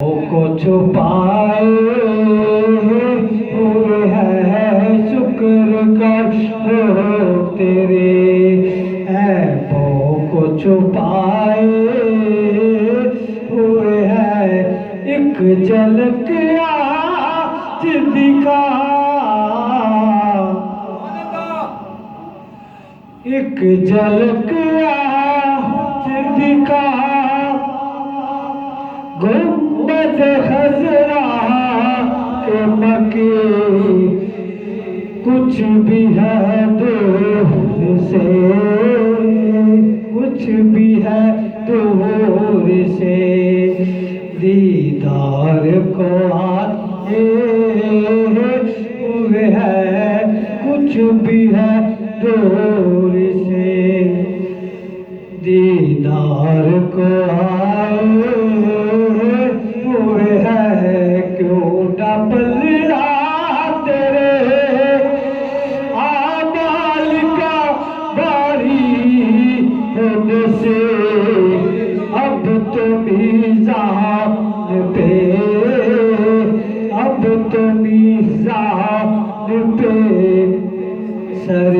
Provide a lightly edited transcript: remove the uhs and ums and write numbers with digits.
को छुपाए हुए है शुक्र कर हो तेरे ऐबों को छुपाए हुए है एक झलक आज दिखा एक झलक आज दिखा गुंबद खजरा के मकी कुछ भी है दूर से कुछ भी है दूर से दीदार को आए हुए है कुछ भी है दूर से दीदार को आए हुए है क्यों डबल तेरे आमाल का बारी होने से अब तो मीज़ान पे अब तो मीज़ान पे सर